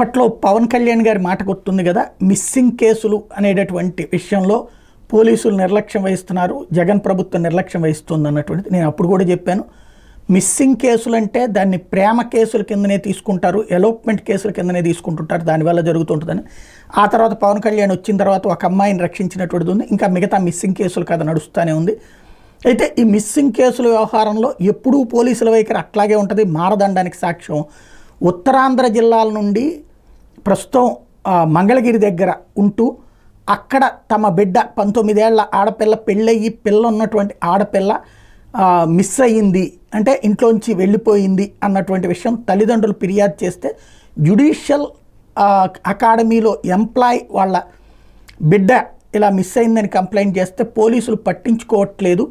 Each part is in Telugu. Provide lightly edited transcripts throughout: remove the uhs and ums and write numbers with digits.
అప్పట్లో పవన్ కళ్యాణ్ గారి మాట గుర్తుంది కదా, మిస్సింగ్ కేసులు అనేటటువంటి విషయంలో పోలీసులు నిర్లక్ష్యం వహిస్తున్నారు, జగన్ ప్రభుత్వం నిర్లక్ష్యం వహిస్తుంది అన్నటువంటిది నేను అప్పుడు కూడా చెప్పాను. మిస్సింగ్ కేసులు అంటే దాన్ని ప్రేమ కేసుల కిందనే తీసుకుంటారు, ఎలోప్మెంట్ కేసుల కిందనే తీసుకుంటుంటారు, దానివల్ల జరుగుతుంటుందని. ఆ తర్వాత పవన్ కళ్యాణ్ వచ్చిన తర్వాత ఒక అమ్మాయిని రక్షించినటువంటిది ఉంది, ఇంకా మిగతా మిస్సింగ్ కేసులు కథ నడుస్తూనే ఉంది. అయితే ఈ మిస్సింగ్ కేసుల వ్యవహారంలో ఎప్పుడూ పోలీసుల వైఖరి అట్లాగే ఉంటుంది. మారదండానికి సాక్ష్యం ఉత్తరాంధ్ర జిల్లాల నుండి ప్రస్తుతం మంగళగిరి దగ్గర ఉంటూ అక్కడ తమ బిడ్డ 19 ఏళ్ల ఆడపిల్ల పెళ్ళయ్యి పిల్ల ఉన్నటువంటి ఆడపిల్ల మిస్ అయ్యింది అంటే ఇంట్లోంచి వెళ్ళిపోయింది అన్నటువంటి విషయం తల్లిదండ్రులు ఫిర్యాదు చేస్తే జ్యుడిషియల్ అకాడమీలో ఎంప్లాయ్ వాళ్ళ బిడ్డ ఇలా మిస్ అయిందని కంప్లైంట్ చేస్తే పోలీసులు పట్టించుకోవట్లేదు.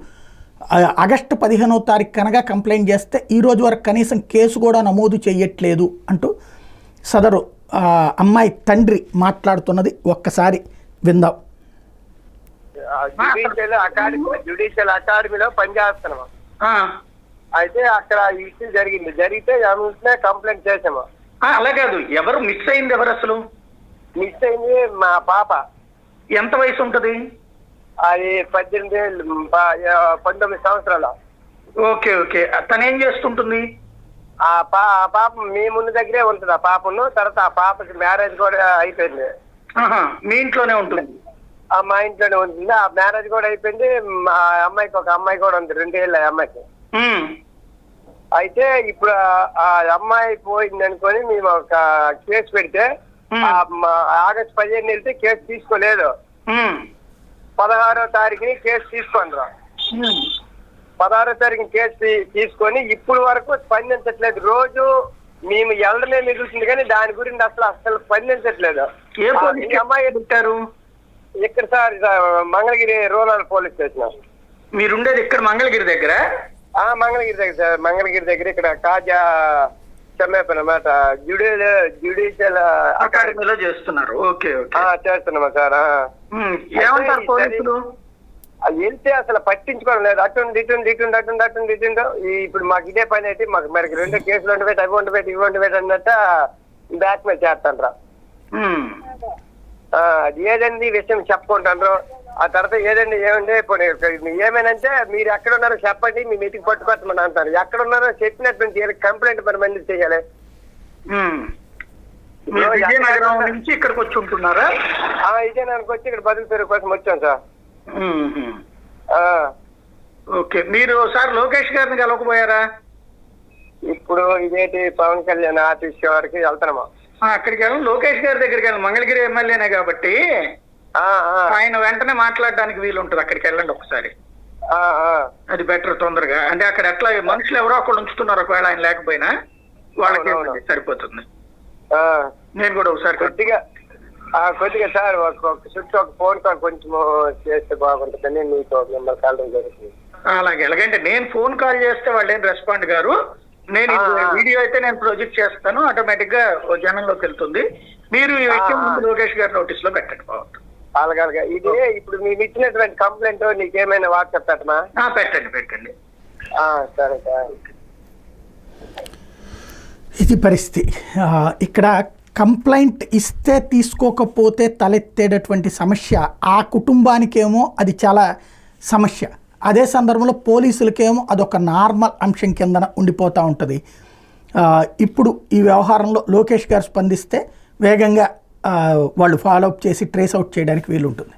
ఆగస్టు 15వ తారీఖు కనగా కంప్లైంట్ చేస్తే ఈరోజు వరకు కనీసం కేసు కూడా నమోదు చేయట్లేదు అంటూ సదరు అమ్మాయి తండ్రి మాట్లాడుతున్నది ఒక్కసారి విందాం. జ్యుడిషియల్ అకాడమీలో పనిచేస్తున్నాము. అయితే అక్కడ ఇష్యూ జరిగితే కంప్లైంట్ చేసాము. అలా కాదు, ఎవరు మిస్ అయింది? ఎవరు అసలు మిస్ అయింది? మా పాప. ఎంత వయసు ఉంటది? అది 19 సంవత్సరాలు. Okay okay. తను ఏం చేస్తుంటుంది? ఆ పాప మీ ముందు దగ్గరే ఉంటుంది. ఆ పాపను తర్వాత ఆ పాపకి మ్యారేజ్ కూడా అయిపోయింది. మీ ఇంట్లోనే ఉంటుంది? మా ఇంట్లోనే ఉంటుంది. ఆ మ్యారేజ్ కూడా అయిపోయింది. మా అమ్మాయికి ఒక అమ్మాయి కూడా ఉంది, 2 ఏళ్ళ అమ్మాయికి. అయితే ఇప్పుడు ఆ అమ్మాయి పోయింది అనుకొని మేము ఒక కేసు పెడితే ఆగస్టు 15 వెళ్తే కేసు తీసుకోలేదు. 16వ తారీఖుని కేసు తీసుకోండి రా. 16వ తారీఖుని కేసు తీసుకొని ఇప్పుడు వరకు స్పందించట్లేదు. రోజు మేము వెళ్ళడమే మిగులుతుంది కానీ దాని గురించి అసలు స్పందించట్లేదు. ఏ అమ్మాయి పెట్టారు? ఇక్కడ sir Mangalagiri rural police station. మీరుండేది ఇక్కడ మంగళగిరి దగ్గర? మంగళగిరి దగ్గర సార్, మంగళగిరి దగ్గర ఇక్కడ కాజా అన్నమాట జ్యుడిషియల్ అకాడమీలో చేస్తున్నారు. ఓకే ఓకే, చేస్తున్నామా సార్. ఏమంటారు పోలీసులు? వెళ్తే అసలు పట్టించుకోవడం లేదు. అటుండి ఇప్పుడు మాకు ఇదే పని అయితే మాకు మరి 2 కేసులు ఉండిపెట్టి అవి ఉండిపెట్టి ఇవి ఉండిపెట్టి అన్నట్ట బ్యాక్ మీద చేస్తాను. అది ఏదండి విషయం చెప్పుకుంటాను. ఆ తర్వాత ఏదండి ఏమంటే ఏమైనంటే మీరు ఎక్కడ ఉన్నారో చెప్పండి, మీ మీటింగ్ పట్టుకోవచ్చమని అంటారు. ఎక్కడ ఉన్నారో చెప్పినట్టు కంప్లైంట్ మరి మంది చేయాలి. విజయనగరం నుంచి ఇక్కడికి వచ్చి ఉంటున్నారా? విజయనగరంకి వచ్చి ఇక్కడ బతుకు తెరువు కోసం వచ్చాం సార్. ఓకే. మీరు సార్ లోకేష్ గారిని కలవకపోయారా? ఇప్పుడు ఇదేంటి పవన్ కళ్యాణ్ ఆఫీస్ వరకు వెళ్తున్నామా? అక్కడికి వెళ్ళాం, లోకేష్ గారి దగ్గరికి వెళ్ళాం. మంగళగిరి ఎమ్మెల్యేనే కాబట్టి ఆయన వెంటనే మాట్లాడడానికి వీలుంటుంది. అక్కడికి వెళ్ళండి ఒకసారి, అది బెటర్. తొందరగా అంటే అక్కడ ఎట్లా మనుషులు ఎవరో ఒకళ్ళు ఉంచుతున్నారు, ఒకవేళ ఆయన లేకపోయినా వాళ్ళకి సరిపోతుంది. నేను కూడా ఒకసారి కొద్దిగా సార్ ఒక ఫోన్ కాల్ కొంచెం చేస్తే బాగుంటుందని మీకు మిమ్మల్ని కలవడం జరుగుతుంది. అలాగే ఎలాగంటే నేను ఫోన్ కాల్ చేస్తే వాళ్ళు ఏం రెస్పాండ్ గారు. నేను వీడియో అయితే నేను ప్రొజెక్ట్ చేస్తాను, ఆటోమేటిక్ గా జనంలోకి వెళ్తుంది. మీరు ఈ విషయం ముందు లోకేష్ గారి నోటీస్ లో పెట్టండి. బాగుంటుంది. అలాగే ఇది ఇప్పుడు మీకు ఇచ్చినటువంటి కంప్లైంట్ నీకేమైనా వాట్సాప్ పెట్టమా? పెట్టండి. సరే సార్. ఇది పరిస్థితి. ఇక్కడ కంప్లైంట్ ఇస్తే తీసుకోకపోతే తలెత్తేటటువంటి సమస్య ఆ కుటుంబానికేమో అది చాలా సమస్య. అదే సందర్భంలో పోలీసులకేమో అదొక నార్మల్ అంశం కింద ఉండిపోతూ ఉంటుంది. ఇప్పుడు ఈ వ్యవహారంలో లోకేష్ గారు స్పందిస్తే వేగంగా వాళ్ళు ఫాలోఅప్ చేసి ట్రేస్ అవుట్ చేయడానికి వీలుంటుంది.